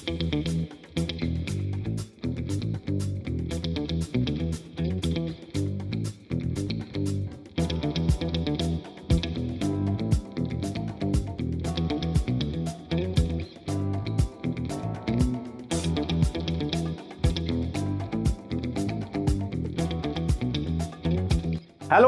Hello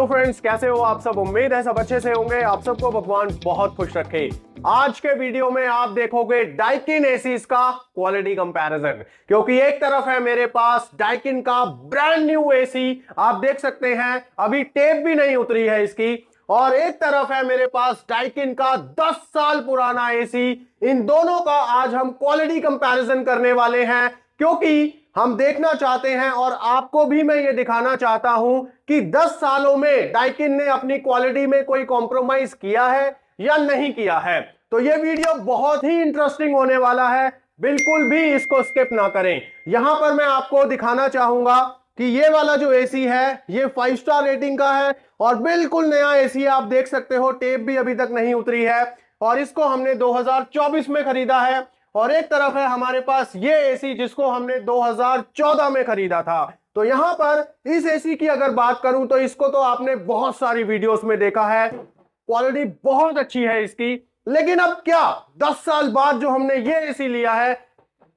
friends, कैसे हो आप सब। उम्मीद है सब अच्छे से होंगे। आप सबको भगवान बहुत खुश रखे। आज के वीडियो में आप देखोगे डाइकिन एसीज का क्वालिटी कंपैरिजन, क्योंकि एक तरफ है मेरे पास डाइकिन का ब्रांड न्यू एसी, आप देख सकते हैं अभी टेप भी नहीं उतरी है इसकी, और एक तरफ है मेरे पास डाइकिन का 10 साल पुराना एसी। इन दोनों का आज हम क्वालिटी कंपैरिजन करने वाले हैं, क्योंकि हम देखना चाहते हैं और आपको भी मैं ये दिखाना चाहता हूं कि 10 सालों में डाइकिन ने अपनी क्वालिटी में कोई कॉम्प्रोमाइज किया है या नहीं किया है। तो ये वीडियो बहुत ही इंटरेस्टिंग होने वाला है, बिल्कुल भी इसको स्किप ना करें। यहां पर मैं आपको दिखाना चाहूंगा कि ये वाला जो एसी है ये 5 स्टार रेटिंग का है और बिल्कुल नया एसी है। आप देख सकते हो टेप भी अभी तक नहीं उतरी है और इसको हमने 2024 में खरीदा है। और एक तरफ है हमारे पास ये एसी जिसको हमने 2014 में खरीदा था। तो यहां पर इस एसी की अगर बात करूं तो इसको तो आपने बहुत सारी वीडियोस में देखा है, क्वालिटी बहुत अच्छी है इसकी। लेकिन अब क्या 10 साल बाद जो हमने ये एसी लिया है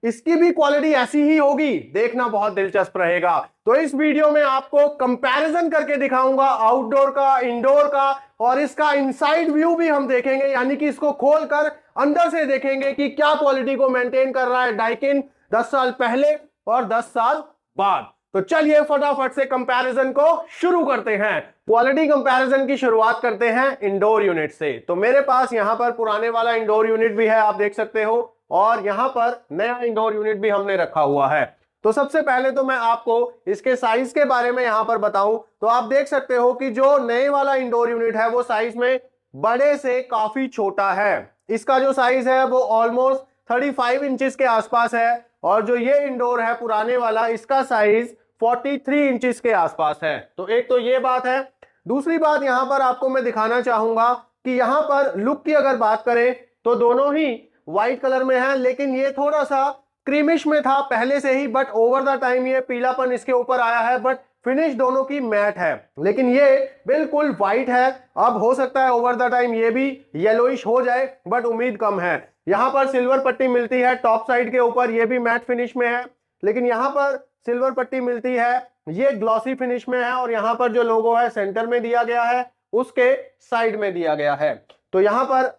इसकी भी क्वालिटी ऐसी ही होगी, देखना बहुत दिलचस्प रहेगा। तो इस वीडियो में आपको कंपैरिजन करके दिखाऊंगा आउटडोर का, इंडोर का, और इसका इनसाइड व्यू भी हम देखेंगे, यानी कि इसको खोलकर अंदर से देखेंगे कि क्या क्वालिटी को मेंटेन कर रहा है डाइकिन 10 साल पहले और 10 साल बाद। तो चलिए फटाफट से कंपैरिजन को शुरू करते हैं। क्वालिटी कंपैरिजन की शुरुआत करते हैं इंडोर यूनिट से। तो मेरे पास यहां पर पुराने वाला इंडोर यूनिट भी है, आप देख सकते हो, और यहां पर नया इंडोर यूनिट भी हमने रखा हुआ है। तो सबसे पहले तो मैं आपको इसके साइज के बारे में यहां पर बताऊं तो आप देख सकते हो कि जो नए वाला इंडोर यूनिट है वो साइज में बड़े से काफी छोटा है। इसका जो साइज है वो ऑलमोस्ट 35 इंचेस के आसपास है, और जो ये इंडोर है पुराने वाला इसका साइज 43 इंचेस के आसपास है। तो एक तो ये बात है। दूसरी बात यहां पर आपको मैं दिखाना चाहूंगा कि यहां पर लुक की अगर बात करें तो दोनों ही व्हाइट कलर में है, लेकिन ये थोड़ा सा क्रीमिश में था पहले से ही, बट ओवर द टाइम ये पीलापन इसके ऊपर आया है। बट फिनिश दोनों की मैट है, लेकिन ये बिल्कुल व्हाइट है। अब हो सकता है ओवर द टाइम ये भी येलोइश हो जाए, बट उम्मीद कम है। यहां पर सिल्वर पट्टी मिलती है टॉप साइड के ऊपर, ये भी मैट फिनिश में है, लेकिन यहां पर सिल्वर पट्टी मिलती है ये ग्लॉसी फिनिश में है, और यहां पर जो लोगो है सेंटर में दिया गया है, उसके साइड में दिया गया है। तो यहां पर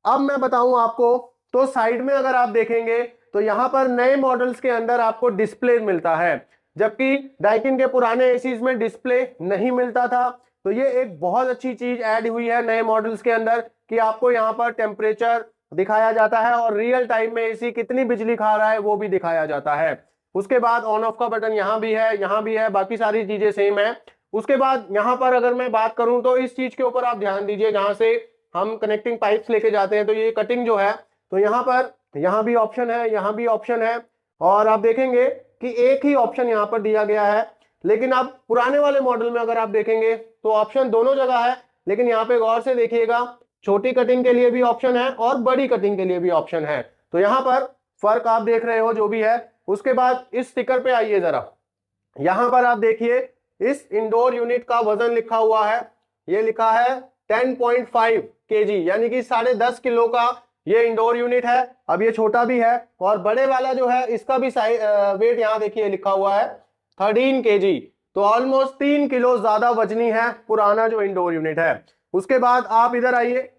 अब मैं बताऊं आपको, तो साइड में अगर आप देखेंगे तो यहां पर नए मॉडल्स के अंदर आपको डिस्प्ले मिलता है, जबकि डाइकिन के पुराने एसीज में डिस्प्ले नहीं मिलता था। तो ये एक बहुत अच्छी चीज ऐड हुई है नए मॉडल्स के अंदर कि आपको यहाँ पर टेम्परेचर दिखाया जाता है और रियल टाइम में एसी कितनी बिजली खा रहा है वो भी दिखाया जाता है। उसके बाद ऑन ऑफ का बटन यहाँ भी है, यहाँ भी है, बाकी सारी चीजें सेम है। उसके बाद यहाँ पर अगर मैं बात करूं तो इस चीज के ऊपर आप ध्यान दीजिए, जहां से हम कनेक्टिंग पाइप्स लेके जाते हैं तो ये कटिंग जो है, तो यहाँ पर यहाँ भी ऑप्शन है, यहाँ भी ऑप्शन है, और आप देखेंगे कि एक ही ऑप्शन यहाँ पर दिया गया है। लेकिन आप पुराने वाले मॉडल में अगर आप देखेंगे तो ऑप्शन दोनों जगह है, लेकिन यहाँ पे गौर से देखिएगा छोटी कटिंग के लिए भी ऑप्शन है और बड़ी कटिंग के लिए भी ऑप्शन है। तो यहाँ पर फर्क आप देख रहे हो जो भी है। उसके बाद इस स्टिकर पे आइए जरा, यहाँ पर आप देखिए इस इंडोर यूनिट का वजन लिखा हुआ है, ये लिखा है 10.5 केजी, यानी कि 10.5 किलो का ये इंडोर यूनिट है। अब ये छोटा भी है, और बड़े वाला जो है इसका भी वेट यहाँ देखिए लिखा हुआ है 13 केजी। तो ऑलमोस्ट 3 किलो ज्यादा वजनी है पुराना जो इंडोर यूनिट है। उसके बाद आप इधर आइए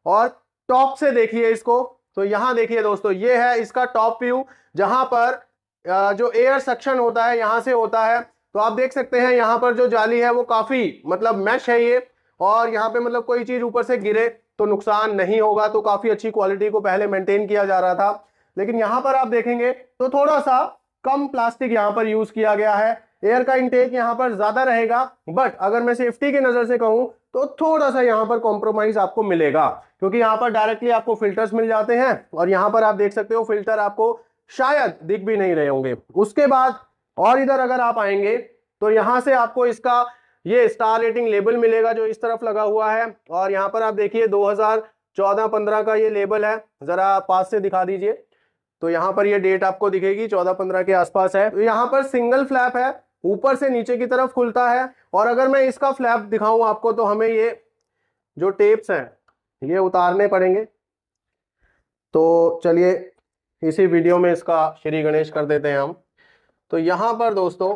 और टॉप से देखिए इसको। तो यहाँ देखिए दोस्तों, ये है इसका टॉप व्यू, जहां पर जो एयर सक्शन होता है यहाँ से होता है। तो आप देख सकते हैं यहाँ पर जो जाली है वो काफी मतलब मैश है ये, और यहाँ पे मतलब कोई चीज ऊपर से गिरे तो नुकसान नहीं होगा। तो काफी अच्छी क्वालिटी को पहले मेंटेन किया जा रहा था, लेकिन यहाँ पर आप देखेंगे तो थोड़ा सा कम प्लास्टिक यहाँ पर यूज किया गया है। एयर का इंटेक यहाँ पर ज्यादा रहेगा, बट अगर मैं सेफ्टी की नजर से कहूँ तो थोड़ा सा यहाँ पर कॉम्प्रोमाइज आपको मिलेगा, क्योंकि यहाँ पर डायरेक्टली आपको फिल्टर्स मिल जाते हैं, और यहाँ पर आप देख सकते हो फिल्टर आपको शायद दिख भी नहीं रहे होंगे। उसके बाद और इधर अगर आप आएंगे तो यहाँ से आपको इसका ये स्टार रेटिंग लेबल मिलेगा जो इस तरफ लगा हुआ है, और यहाँ पर आप देखिए 2014-15 का ये लेबल है, जरा पास से दिखा दीजिए। तो यहाँ पर ये डेट आपको दिखेगी 14-15 के आसपास है। तो यहाँ पर सिंगल फ्लैप है, ऊपर से नीचे की तरफ खुलता है। और अगर मैं इसका फ्लैप दिखाऊं आपको तो हमें ये जो टेप्स हैं ये उतारने पड़ेंगे। तो चलिए इसी वीडियो में इसका श्री गणेश कर देते हैं हम। तो यहाँ पर दोस्तों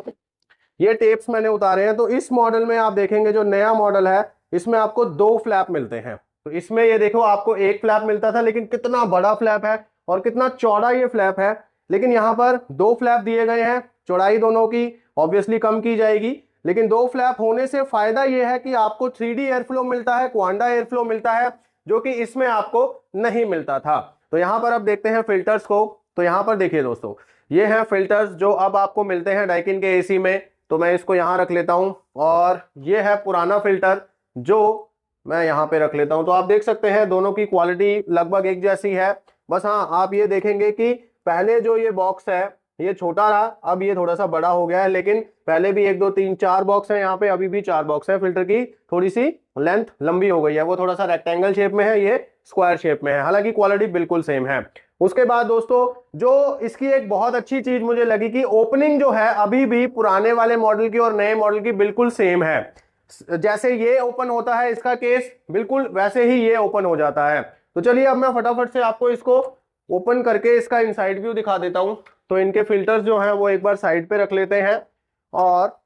ये टेप्स मैंने उतारे हैं। तो इस मॉडल में आप देखेंगे जो नया मॉडल है इसमें आपको 2 फ्लैप मिलते हैं। तो इसमें ये देखो आपको 1 फ्लैप मिलता था, लेकिन कितना बड़ा फ्लैप है और कितना चौड़ा ये फ्लैप है। लेकिन यहाँ पर 2 फ्लैप दिए गए हैं, चौड़ाई दोनों की ऑब्वियसली कम की जाएगी, लेकिन 2 फ्लैप होने से फायदा ये है कि आपको 3D एयर फ्लो मिलता है, क्वांडा एयर फ्लो मिलता है, जो कि इसमें आपको नहीं मिलता था। तो यहाँ पर अब देखते हैं फिल्टर्स को। तो यहाँ पर देखिए दोस्तों, ये हैं फिल्टर्स जो अब आपको मिलते हैं डाइकिन के एसी में। तो मैं इसको यहाँ रख लेता हूँ और ये है पुराना फिल्टर जो मैं यहाँ पे रख लेता हूँ। तो आप देख सकते हैं दोनों की क्वालिटी लगभग एक जैसी है। बस हाँ, आप ये देखेंगे कि पहले जो ये बॉक्स है ये छोटा रहा, अब ये थोड़ा सा बड़ा हो गया है, लेकिन पहले भी 1 2 3 4 बॉक्स है यहाँ पे, अभी भी 4 बॉक्स है। फिल्टर की थोड़ी सी लेंथ लंबी हो गई है, वो थोड़ा सा रेक्टेंगल शेप में है, ये स्क्वायर शेप में है, हालांकि क्वालिटी बिल्कुल सेम है। उसके बाद दोस्तों जो इसकी एक बहुत अच्छी चीज मुझे लगी कि ओपनिंग जो है अभी भी पुराने वाले मॉडल की और नए मॉडल की बिल्कुल सेम है। जैसे ये ओपन होता है इसका केस, बिल्कुल वैसे ही ये ओपन हो जाता है। तो चलिए अब मैं फटाफट से आपको इसको ओपन करके इसका इनसाइड व्यू दिखा देता हूं। तो इनके फिल्टर्स जो हैं वो एक बार साइड पे रख लेते हैं और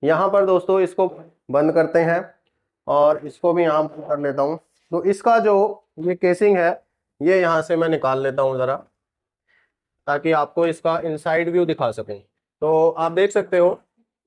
यहां पर दोस्तों इसको बंद करते हैं और इसको भी यहां कर लेता हूं। तो इसका जो ये केसिंग है ये यहां से मैं निकाल लेता हूं जरा, ताकि आपको इसका इनसाइड व्यू दिखा सकें। तो आप देख सकते हो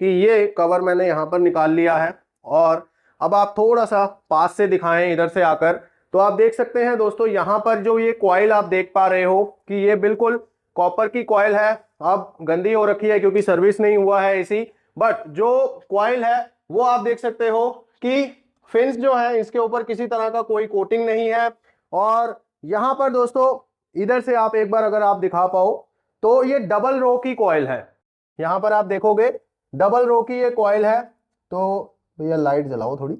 कि ये कवर मैंने यहाँ पर निकाल लिया है। और अब आप थोड़ा सा पास से दिखाएं इधर से आकर, तो आप देख सकते हैं दोस्तों यहाँ पर जो ये कॉइल आप देख पा रहे हो कि ये बिल्कुल कॉपर की कॉइल है। अब गंदी हो रखी है क्योंकि सर्विस नहीं हुआ है इसी, बट जो कॉइल है वो आप देख सकते हो कि फिन्स जो है इसके ऊपर किसी तरह का कोई कोटिंग नहीं है। और यहाँ पर दोस्तों इधर से आप एक बार अगर आप दिखा पाओ तो ये डबल रो की कॉइल है। यहाँ पर आप देखोगे डबल रो की ये कॉइल है। तो भैया लाइट जलाओ थोड़ी।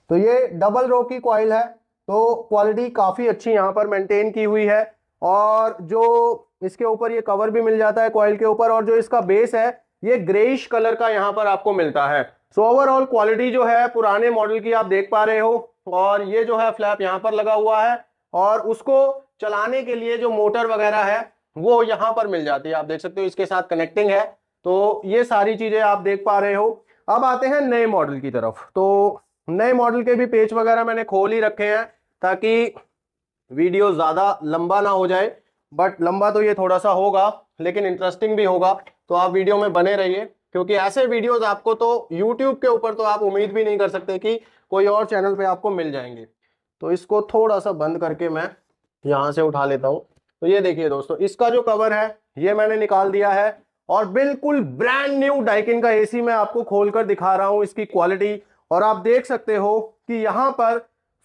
तो ये डबल रो की कॉइल है, तो क्वालिटी काफी अच्छी यहाँ पर मेंटेन की हुई है। और जो इसके ऊपर ये कवर भी मिल जाता है कॉइल के ऊपर, और जो इसका बेस है ये ग्रेइश कलर का यहाँ पर आपको मिलता है। सो ओवरऑल क्वालिटी जो है पुराने मॉडल की आप देख पा रहे हो। और ये जो है फ्लैप यहाँ पर लगा हुआ है और उसको चलाने के लिए जो मोटर वगैरह है वो यहाँ पर मिल जाती है, आप देख सकते हो इसके साथ कनेक्टिंग है। तो ये सारी चीजें आप देख पा रहे हो। अब आते हैं नए मॉडल की तरफ। तो नए मॉडल के भी पेज वगैरह मैंने खोल ही रखे हैं ताकि वीडियो ज्यादा लंबा ना हो जाए, बट लंबा तो ये थोड़ा सा होगा लेकिन इंटरेस्टिंग भी होगा। तो आप वीडियो में बने रहिए, क्योंकि ऐसे वीडियोस आपको तो यूट्यूब के ऊपर तो आप उम्मीद भी नहीं कर सकते कि कोई और चैनल पे आपको मिल जाएंगे। तो इसको थोड़ा सा बंद करके मैं यहाँ से उठा लेता हूँ। तो ये देखिए दोस्तों, इसका जो कवर है ये मैंने निकाल दिया है और बिल्कुल ब्रांड न्यू डाइकिन का एसी मैं आपको खोलकर दिखा रहा हूँ इसकी क्वालिटी। और आप देख सकते हो कि यहाँ पर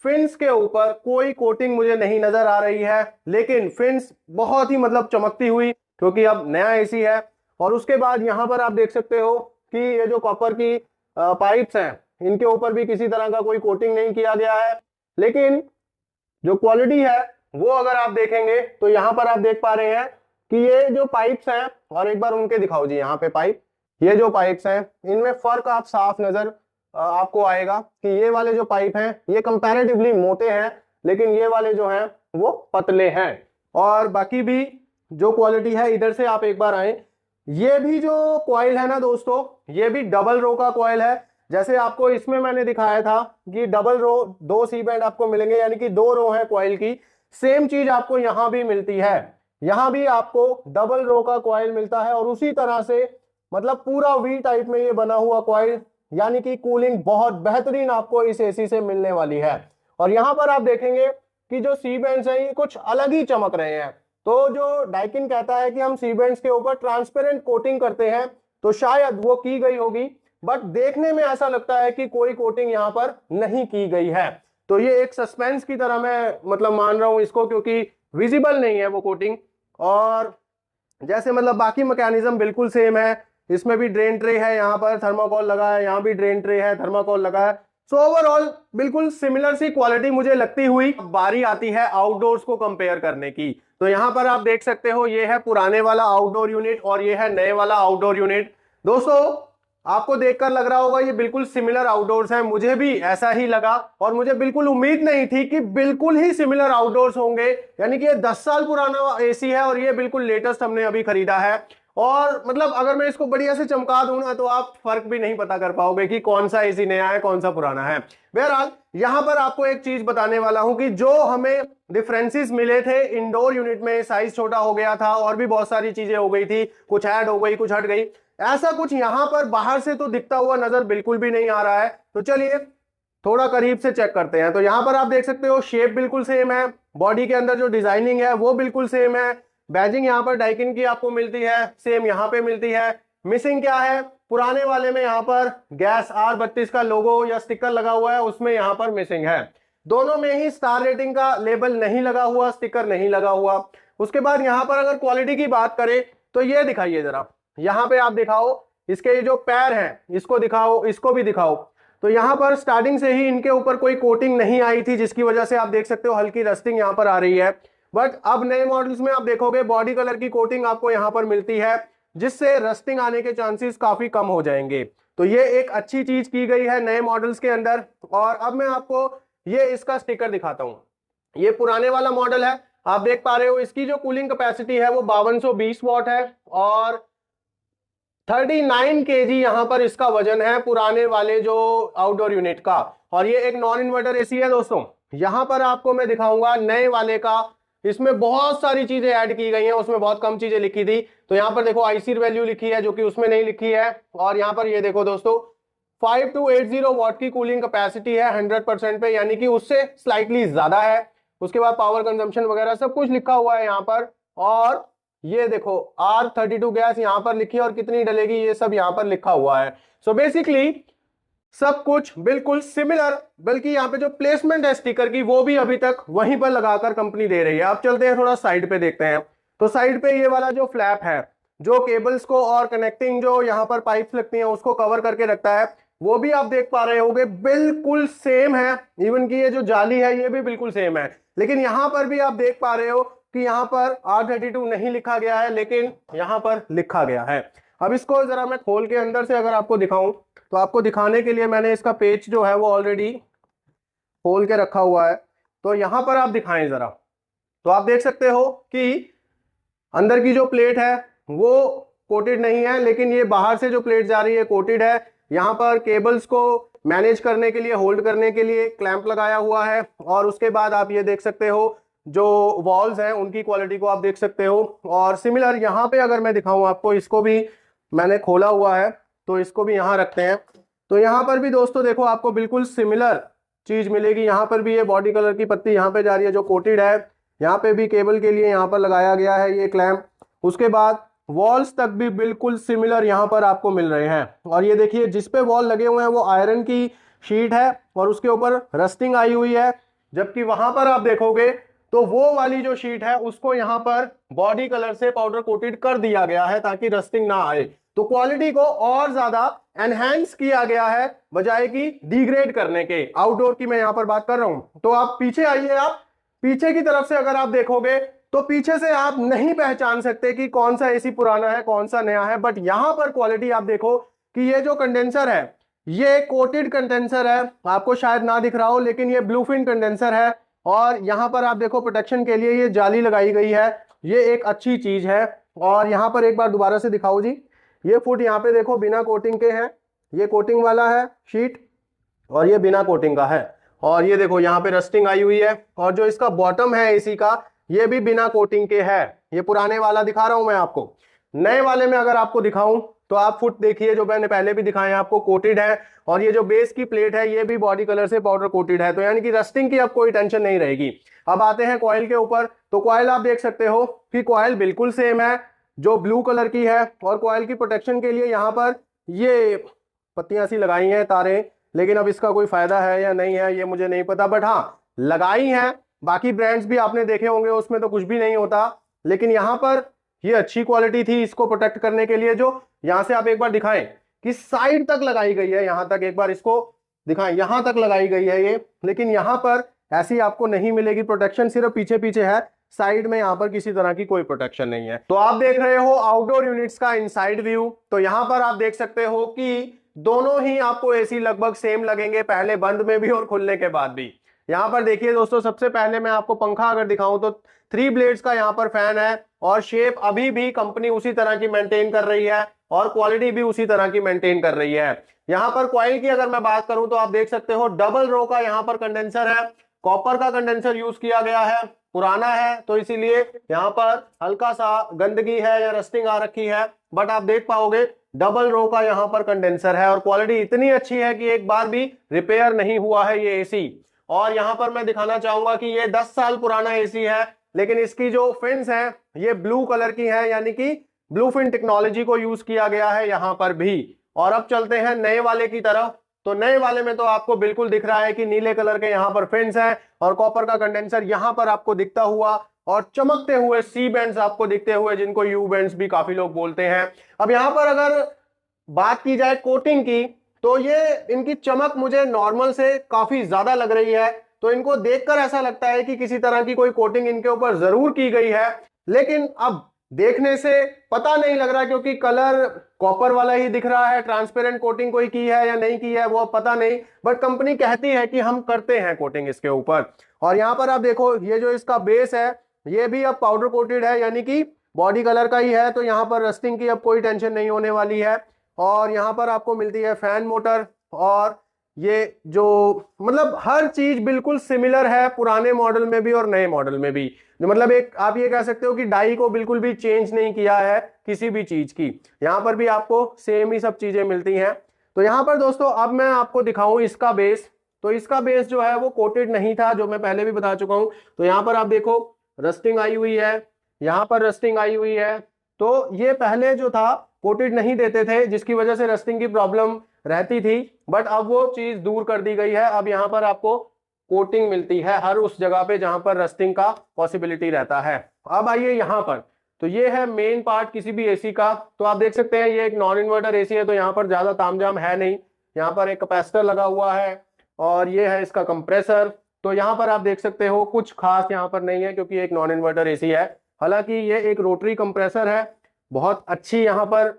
फिन्स के ऊपर कोई कोटिंग मुझे नहीं नजर आ रही है, लेकिन फिन्स बहुत ही मतलब चमकती हुई, क्योंकि अब नया एसी है। और उसके बाद यहाँ पर आप देख सकते हो कि ये जो कॉपर की पाइप्स हैं इनके ऊपर भी किसी तरह का कोई कोटिंग नहीं किया गया है। लेकिन जो क्वालिटी है वो अगर आप देखेंगे तो यहाँ पर आप देख पा रहे हैं कि ये जो पाइप्स हैं, और एक बार उनके दिखाओ जी यहाँ पे पाइप, ये जो पाइप्स हैं इनमें फर्क आप साफ नजर आपको आएगा कि ये वाले जो पाइप हैं ये कंपैरेटिवली मोटे हैं, लेकिन ये वाले जो हैं वो पतले हैं। और बाकी भी जो क्वालिटी है, इधर से आप एक बार आए, ये भी जो कॉइल है ना दोस्तों ये भी डबल रो का कॉइल है। जैसे आपको इसमें मैंने दिखाया था कि डबल रो 2 सी बैंड आपको मिलेंगे, यानी कि 2 रो है कॉइल की। सेम चीज आपको यहां भी मिलती है, यहां भी आपको डबल रो का कॉइल मिलता है और उसी तरह से मतलब पूरा वी टाइप में ये बना हुआ कॉइल, यानी कि कूलिंग बहुत बेहतरीन आपको इस एसी से मिलने वाली है। और यहां पर आप देखेंगे कि जो सी बैंड्स हैं ये कुछ अलग ही चमक रहे हैं। तो जो डाइकिन कहता है कि हम सी बैंड्स के ऊपर ट्रांसपेरेंट कोटिंग करते हैं, तो शायद वो की गई होगी, बट देखने में ऐसा लगता है कि कोई कोटिंग यहाँ पर नहीं की गई है। तो ये एक सस्पेंस की तरह मैं मतलब मान रहा हूं इसको, क्योंकि विजिबल नहीं है वो कोटिंग। और जैसे मतलब बाकी मैकेनिज्म बिल्कुल सेम है, इसमें भी ड्रेन ट्रे है, यहाँ पर थर्माकोल लगा है, यहाँ भी ड्रेन ट्रे है, थर्माकोल लगा है। सो ओवरऑल बिल्कुल सिमिलर सी क्वालिटी मुझे लगती हुई। बारी आती है आउटडोर्स को कंपेयर करने की। तो यहाँ पर आप देख सकते हो ये है पुराने वाला आउटडोर यूनिट और ये है नए वाला आउटडोर यूनिट। दोस्तों आपको देखकर लग रहा होगा ये बिल्कुल सिमिलर आउटडोर्स हैं, मुझे भी ऐसा ही लगा और मुझे बिल्कुल उम्मीद नहीं थी कि बिल्कुल ही सिमिलर आउटडोर्स होंगे। यानी कि ये 10 साल पुराना एसी है और ये बिल्कुल लेटेस्ट हमने अभी खरीदा है। और मतलब अगर मैं इसको बढ़िया से चमका दूं ना तो आप फर्क भी नहीं पता कर पाओगे कि कौन सा एसी नया है कौन सा पुराना है। बहरहाल यहां पर आपको एक चीज बताने वाला हूं कि जो हमें डिफरेंसेस मिले थे इंडोर यूनिट में, साइज छोटा हो गया था और भी बहुत सारी चीजें हो गई थी, कुछ ऐड हो गई कुछ हट गई, ऐसा कुछ यहां पर बाहर से तो दिखता हुआ नजर बिल्कुल भी नहीं आ रहा है। तो चलिए थोड़ा करीब से चेक करते हैं। तो यहां पर आप देख सकते हो शेप बिल्कुल सेम है, बॉडी के अंदर जो डिजाइनिंग है वो बिल्कुल सेम है, बैजिंग यहाँ पर डाइकिन की आपको मिलती है, सेम यहाँ पे मिलती है। मिसिंग क्या है, पुराने वाले में यहाँ पर गैस R32 का लोगो या स्टिकर लगा हुआ है, उसमें यहाँ पर मिसिंग है। दोनों में ही स्टार रेटिंग का लेबल नहीं लगा हुआ, स्टिकर नहीं लगा हुआ। उसके बाद यहाँ पर अगर क्वालिटी की बात करें तो ये दिखाइए जरा, यहाँ पे आप दिखाओ इसके ये जो पैर हैं इसको दिखाओ, इसको भी दिखाओ। तो यहाँ पर स्टार्टिंग से ही इनके ऊपर कोई कोटिंग नहीं आई थी जिसकी वजह से आप देख सकते हो हल्की रस्टिंग यहाँ पर आ रही है। बट अब नए मॉडल्स में आप देखोगे बॉडी कलर की कोटिंग आपको यहाँ पर मिलती है जिससे रस्टिंग आने के चांसेस काफी कम हो जाएंगे। तो ये एक अच्छी चीज की गई है नए मॉडल्स के अंदर। और अब मैं आपको ये इसका स्टिकर दिखाता हूँ। ये पुराने वाला मॉडल है, आप देख पा रहे हो इसकी जो कूलिंग कैपेसिटी है वो 5220 वॉट है और 39 केजी यहाँ पर इसका वजन है पुराने वाले जो आउटडोर यूनिट का। और ये एक नॉन इन्वर्टर एसी है दोस्तों। यहाँ पर आपको मैं दिखाऊंगा नए वाले का, इसमें बहुत सारी चीजें ऐड की गई हैं, उसमें बहुत कम चीजें लिखी थी। तो यहाँ पर देखो आईसी वैल्यू लिखी है जो कि उसमें नहीं लिखी है। और यहाँ पर ये देखो दोस्तों 5280 वॉट की कूलिंग कैपेसिटी है 100% पे, यानी कि उससे स्लाइटली ज्यादा है। उसके बाद पावर कंजम्पशन वगैरह सब कुछ लिखा हुआ है यहाँ पर। और ये देखो R32 गैस यहाँ पर लिखी है और कितनी डलेगी ये सब यहाँ पर लिखा हुआ है। सो बेसिकली सब कुछ बिल्कुल सिमिलर, बल्कि यहाँ पे जो प्लेसमेंट है स्टिकर की वो भी अभी तक वहीं पर लगाकर कंपनी दे रही है। आप चलते हैं थोड़ा साइड पे देखते हैं। तो साइड पे ये वाला जो फ्लैप है जो केबल्स को और कनेक्टिंग जो यहाँ पर पाइप्स लगती हैं उसको कवर करके रखता है, वो भी आप देख पा रहे होंगे बिल्कुल सेम है। इवन की ये जो जाली है ये भी बिल्कुल सेम है। लेकिन यहाँ पर भी आप देख पा रहे हो कि यहाँ पर R32 नहीं लिखा गया है लेकिन यहाँ पर लिखा गया है। अब इसको जरा मैं खोल के अंदर से अगर आपको दिखाऊं तो आपको दिखाने के लिए मैंने इसका पेज जो है वो ऑलरेडी खोल के रखा हुआ है। तो यहाँ पर आप दिखाएं जरा, तो आप देख सकते हो कि अंदर की जो प्लेट है वो कोटेड नहीं है, लेकिन ये बाहर से जो प्लेट जा रही है कोटेड है। यहाँ पर केबल्स को मैनेज करने के लिए, होल्ड करने के लिए क्लैंप लगाया हुआ है। और उसके बाद आप ये देख सकते हो जो वॉल्स हैं उनकी क्वालिटी को आप देख सकते हो। और सिमिलर यहाँ पे अगर मैं दिखाऊं आपको, इसको भी मैंने खोला हुआ है तो इसको भी यहाँ रखते हैं। तो यहाँ पर भी दोस्तों देखो आपको बिल्कुल सिमिलर चीज मिलेगी। यहाँ पर भी ये बॉडी कलर की पत्ती यहाँ पे जा रही है जो कोटेड है। यहाँ पे भी केबल के लिए यहाँ पर लगाया गया है ये क्लैंप। उसके बाद वॉल्स तक भी बिल्कुल सिमिलर यहाँ पर आपको मिल रहे हैं। और ये देखिए जिस पे वॉल लगे हुए हैं वो आयरन की शीट है और उसके ऊपर रस्टिंग आई हुई है, जबकि वहां पर आप देखोगे तो वो वाली जो शीट है उसको यहाँ पर बॉडी कलर से पाउडर कोटेड कर दिया गया है ताकि रस्टिंग ना आए। तो क्वालिटी को और ज्यादा एनहेंस किया गया है बजाय कि डिग्रेड करने के। आउटडोर की मैं यहाँ पर बात कर रहा हूं। तो आप पीछे आइए, आप पीछे की तरफ से अगर आप देखोगे तो पीछे से आप नहीं पहचान सकते कि कौन सा एसी पुराना है कौन सा नया है। बट यहां पर क्वालिटी आप देखो कि ये जो कंडेंसर है ये कोटेड कंडेंसर है, आपको शायद ना दिख रहा हो लेकिन ये ब्लूफिन कंडेंसर है। और यहाँ पर आप देखो प्रोटेक्शन के लिए ये जाली लगाई गई है, ये एक अच्छी चीज है। और यहाँ पर एक बार दोबारा से दिखाओ जी, ये फुट यहाँ पे देखो बिना कोटिंग के हैं, ये कोटिंग वाला है शीट और ये बिना कोटिंग का है। और ये देखो यहाँ पे रस्टिंग आई हुई है। और जो इसका बॉटम है एसी का ये भी बिना कोटिंग के है। ये पुराने वाला दिखा रहा हूं मैं आपको। नए वाले में अगर आपको दिखाऊं तो आप फुट देखिए जो मैंने पहले भी दिखाए आपको कोटेड है। और ये जो बेस की प्लेट है ये भी बॉडी कलर से पाउडर कोटेड है। तो यानी कि रस्टिंग की अब कोई टेंशन नहीं रहेगी। अब आते हैं कॉइल के ऊपर। तो कॉइल आप देख सकते हो कि कॉइल बिल्कुल सेम है जो ब्लू कलर की है। और कॉइल की प्रोटेक्शन के लिए यहाँ पर ये पत्तियां सी लगाई हैं तारें, लेकिन अब इसका कोई फायदा है या नहीं है ये मुझे नहीं पता। बट हाँ लगाई हैं, बाकी ब्रांड्स भी आपने देखे होंगे उसमें तो कुछ भी नहीं होता। लेकिन यहाँ पर ये अच्छी क्वालिटी थी इसको प्रोटेक्ट करने के लिए। जो यहाँ से आप एक बार दिखाएं कि साइड तक लगाई गई है, यहाँ तक एक बार इसको दिखाएं, यहाँ तक लगाई गई है ये। लेकिन यहाँ पर ऐसी आपको नहीं मिलेगी प्रोटेक्शन, सिर्फ पीछे पीछे है। साइड में यहाँ पर किसी तरह की कोई प्रोटेक्शन नहीं है। तो आप देख रहे हो आउटडोर यूनिट्स का इनसाइड व्यू। तो यहाँ पर आप देख सकते हो कि दोनों ही आपको एसी लगभग सेम लगेंगे, पहले बंद में भी और खुलने के बाद भी। यहाँ पर देखिए दोस्तों, सबसे पहले मैं आपको पंखा अगर दिखाऊं तो 3 ब्लेड्स का यहाँ पर फैन है और शेप अभी भी कंपनी उसी तरह की मेंटेन कर रही है और क्वालिटी भी उसी तरह की मेंटेन कर रही है। यहाँ पर कॉइल की अगर मैं बात करूं तो आप देख सकते हो डबल रो का यहाँ पर कंडेंसर है, कॉपर का कंडेंसर यूज किया गया है, पुराना है तो इसीलिए यहाँ पर हल्का सा गंदगी है या रस्टिंग आ रखी है, बट आप देख पाओगे डबल रो का यहाँ पर कंडेंसर है और क्वालिटी इतनी अच्छी है कि एक बार भी रिपेयर नहीं हुआ है ये एसी। और यहाँ पर मैं दिखाना चाहूंगा कि ये 10 साल पुराना एसी है, लेकिन इसकी जो फिन्स है ये ब्लू कलर की है, यानी कि ब्लू फिन टेक्नोलॉजी को यूज किया गया है यहाँ पर भी। और अब चलते हैं नए वाले की तरफ। तो नए वाले में तो आपको बिल्कुल दिख रहा है कि नीले कलर के यहाँ पर फिन्स हैं और कॉपर का कंडेंसर यहाँ पर आपको दिखता हुआ और चमकते हुए सी बैंड्स आपको दिखते हुए, जिनको यू बैंड्स भी काफी लोग बोलते हैं। अब यहाँ पर अगर बात की जाए कोटिंग की, तो ये इनकी चमक मुझे नॉर्मल से काफी ज्यादा लग रही है। तो इनको देखकर ऐसा लगता है कि किसी तरह की कोई कोटिंग इनके ऊपर जरूर की गई है, लेकिन अब देखने से पता नहीं लग रहा क्योंकि कलर कॉपर वाला ही दिख रहा है। ट्रांसपेरेंट कोटिंग कोई की है या नहीं की है वो पता नहीं, बट कंपनी कहती है कि हम करते हैं कोटिंग इसके ऊपर। और यहाँ पर आप देखो ये जो इसका बेस है ये भी अब पाउडर कोटेड है, यानी कि बॉडी कलर का ही है, तो यहाँ पर रस्टिंग की अब कोई टेंशन नहीं होने वाली है। और यहाँ पर आपको मिलती है फैन मोटर और ये जो मतलब हर चीज बिल्कुल सिमिलर है पुराने मॉडल में भी और नए मॉडल में भी। मतलब एक आप ये कह सकते हो कि डाई को बिल्कुल भी चेंज नहीं किया है किसी भी चीज की, यहाँ पर भी आपको सेम ही सब चीजें मिलती हैं। तो यहाँ पर दोस्तों अब मैं आपको दिखाऊं इसका बेस। तो इसका बेस जो है वो कोटेड नहीं था, जो मैं पहले भी बता चुका हूं। तो यहाँ पर आप देखो रस्टिंग आई हुई है, यहाँ पर रस्टिंग आई हुई है। तो ये पहले जो था कोटेड नहीं देते थे, जिसकी वजह से रस्टिंग की प्रॉब्लम रहती थी, बट अब वो चीज दूर कर दी गई है। अब यहाँ पर आपको कोटिंग मिलती है हर उस जगह पे जहां पर रस्टिंग का पॉसिबिलिटी रहता है। अब आइए यहाँ पर, तो ये है मेन पार्ट किसी भी एसी का। तो आप देख सकते हैं ये एक नॉन इन्वर्टर एसी है, तो यहाँ पर ज्यादा तामझाम है नहीं। यहाँ पर एक कैपेसिटर लगा हुआ है और ये है इसका कंप्रेसर। तो यहाँ पर आप देख सकते हो कुछ खास यहाँ पर नहीं है क्योंकि एक नॉन इन्वर्टर एसी है। हालांकि ये एक रोटरी कंप्रेसर है, बहुत अच्छी यहाँ पर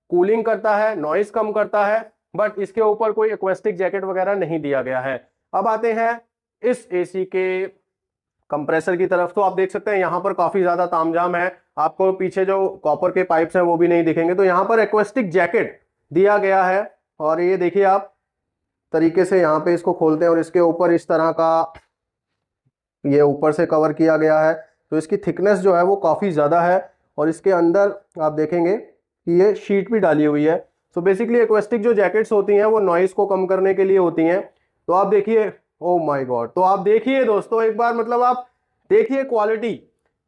कूलिंग करता है, नॉइस कम करता है, बट इसके ऊपर कोई एक्वेस्टिक जैकेट वगैरह नहीं दिया गया है। अब आते हैं इस एसी के कंप्रेसर की तरफ। तो आप देख सकते हैं यहाँ पर काफी ज्यादा तामझाम है, आपको पीछे जो कॉपर के पाइप्स हैं वो भी नहीं दिखेंगे। तो यहाँ पर एक्वेस्टिक जैकेट दिया गया है और ये देखिए आप तरीके से यहाँ पे इसको खोलते हैं और इसके ऊपर इस तरह का ये ऊपर से कवर किया गया है। तो इसकी थिकनेस जो है वो काफी ज्यादा है और इसके अंदर आप देखेंगे कि ये शीट भी डाली हुई है। तो बेसिकली एक्वेस्टिक जो जैकेट्स होती हैं वो नॉइस को कम करने के लिए होती हैं। तो आप देखिए, ओ माय गॉड, तो आप देखिए दोस्तों एक बार, मतलब आप देखिए क्वालिटी।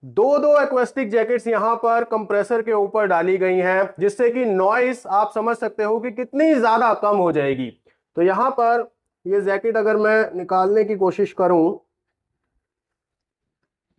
दो एक्वेस्टिक जैकेट्स यहाँ पर कंप्रेसर के ऊपर डाली गई हैं, जिससे कि नॉइस आप समझ सकते हो कि कितनी ज्यादा कम हो जाएगी। तो यहाँ पर ये जैकेट अगर मैं निकालने की कोशिश करूं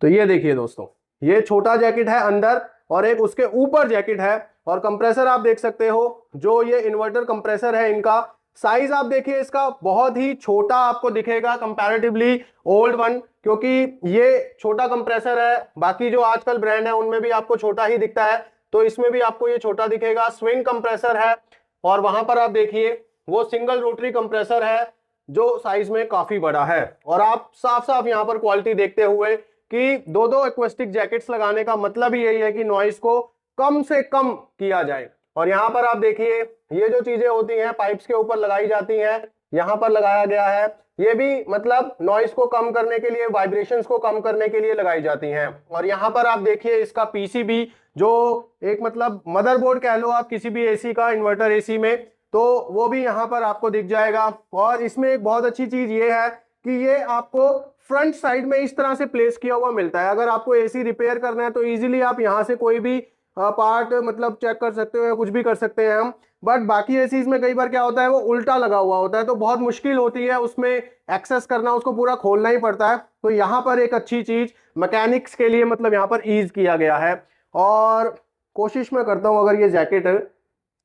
तो ये देखिए दोस्तों, ये छोटा जैकेट है अंदर और एक उसके ऊपर जैकेट है। और कंप्रेसर आप देख सकते हो, जो ये इन्वर्टर कंप्रेसर है इनका साइज आप देखिए, इसका बहुत ही छोटा आपको दिखेगा कंपैरेटिवली ओल्ड वन, क्योंकि ये छोटा कंप्रेसर है। बाकी जो आजकल ब्रांड है उनमें भी आपको छोटा ही दिखता है, तो इसमें भी आपको ये छोटा दिखेगा। स्विंग कंप्रेसर है और वहां पर आप देखिए वो सिंगल रोटरी कंप्रेसर है जो साइज में काफी बड़ा है। और आप साफ साफ यहाँ पर क्वालिटी देखते हुए कि दो एक्वेस्टिक जैकेट्स लगाने का मतलब ही यही है कि नॉइस को कम से कम किया जाए। और यहाँ पर आप देखिए ये जो चीजें होती हैं पाइप्स के ऊपर लगाई जाती हैं, यहाँ पर लगाया गया है, ये भी मतलब नॉइस को कम करने के लिए, वाइब्रेशंस को कम करने के लिए लगाई जाती हैं। और यहाँ पर आप देखिए इसका पीसीबी, जो एक मतलब मदरबोर्ड कह लो आप किसी भी एसी का, इन्वर्टर एसी में, तो वो भी यहाँ पर आपको दिख जाएगा। और इसमें एक बहुत अच्छी चीज ये है कि ये आपको फ्रंट साइड में इस तरह से प्लेस किया हुआ मिलता है। अगर आपको एसी रिपेयर करना है तो इजीली आप यहाँ से कोई भी पार्ट मतलब चेक कर सकते हो या कुछ भी कर सकते हैं हम। बट बाकी एसीज में कई बार क्या होता है वो उल्टा लगा हुआ होता है, तो बहुत मुश्किल होती है उसमें एक्सेस करना, उसको पूरा खोलना ही पड़ता है। तो यहाँ पर एक अच्छी चीज मैकेनिक्स के लिए मतलब यहाँ पर ईज किया गया है। और कोशिश मैं करता हूँ अगर ये जैकेट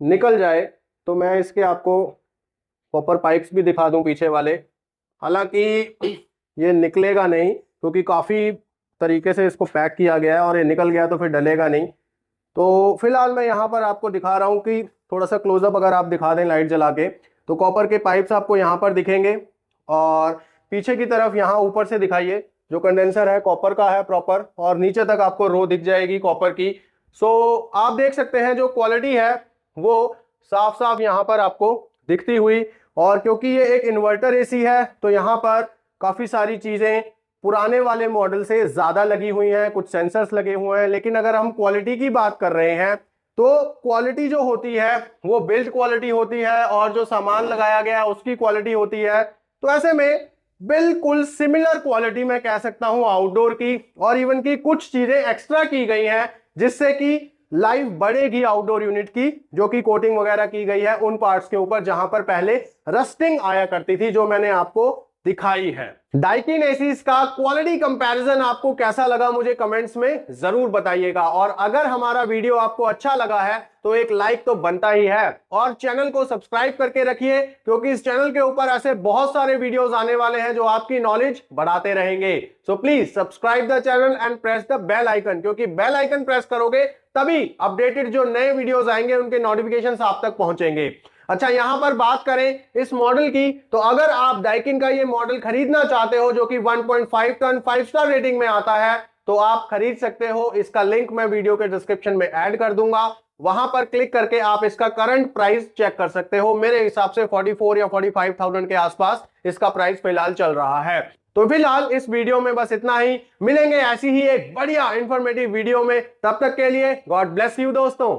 निकल जाए तो मैं इसके आपको कॉपर पाइप्स भी दिखा दूं पीछे वाले। हालांकि ये निकलेगा नहीं क्योंकि काफी तरीके से इसको पैक किया गया है और ये निकल गया तो फिर डलेगा नहीं। तो फिलहाल मैं यहाँ पर आपको दिखा रहा हूँ कि थोड़ा सा क्लोजअप अगर आप दिखा दें लाइट जला के, तो कॉपर के पाइप्स आपको यहाँ पर दिखेंगे और पीछे की तरफ यहाँ ऊपर से दिखाइए जो कंडेंसर है कॉपर का है प्रॉपर, और नीचे तक आपको रो दिख जाएगी कॉपर की। सो आप देख सकते हैं जो क्वालिटी है वो साफ साफ यहाँ पर आपको दिखती हुई। और क्योंकि ये एक इन्वर्टर एसी है तो यहाँ पर काफी सारी चीजें पुराने वाले मॉडल से ज्यादा लगी हुई हैं, कुछ सेंसर्स लगे हुए हैं। लेकिन अगर हम क्वालिटी की बात कर रहे हैं तो क्वालिटी जो होती है वो बिल्ड क्वालिटी होती है और जो सामान लगाया गया है उसकी क्वालिटी होती है। तो ऐसे में बिल्कुल सिमिलर क्वालिटी मैं कह सकता हूं आउटडोर की, और इवन की कुछ चीजें एक्स्ट्रा की गई हैं जिससे कि लाइफ बढ़ेगी आउटडोर यूनिट की, जो कि कोटिंग वगैरह की गई है उन पार्ट्स के ऊपर जहां पर पहले रस्टिंग आया करती थी, जो मैंने आपको दिखाई है। डाइकिन एसीज का क्वालिटी कंपैरिजन आपको कैसा लगा मुझे कमेंट्स में जरूर बताइएगा। और अगर हमारा वीडियो आपको अच्छा लगा है तो एक लाइक तो बनता ही है, और चैनल को सब्सक्राइब करके रखिए क्योंकि इस चैनल के ऊपर ऐसे बहुत सारे वीडियोस आने वाले हैं जो आपकी नॉलेज बढ़ाते रहेंगे। So please subscribe the channel and press the bell icon, क्योंकि बेल आइकन प्रेस करोगे तभी अपडेटेड जो नए वीडियोस आएंगे उनके नोटिफिकेशंस आप तक पहुंचेंगे। अच्छा, यहां पर बात करें इस मॉडल की, तो अगर आप डाइकिन का ये मॉडल खरीदना चाहते हो जो कि 1.5 टन 5 स्टार रेटिंग में आता है तो आप खरीद सकते हो। इसका लिंक मैं वीडियो के डिस्क्रिप्शन में ऐड कर दूंगा, वहां पर क्लिक करके आप इसका करंट प्राइस चेक कर सकते हो। मेरे हिसाब से 44 या 45,000 के आसपास इसका प्राइस फिलहाल चल रहा है। तो फिलहाल इस वीडियो में बस इतना ही, मिलेंगे ऐसी ही एक बढ़िया इंफॉर्मेटिव वीडियो में, तब तक के लिए गॉड ब्लेस यू दोस्तों।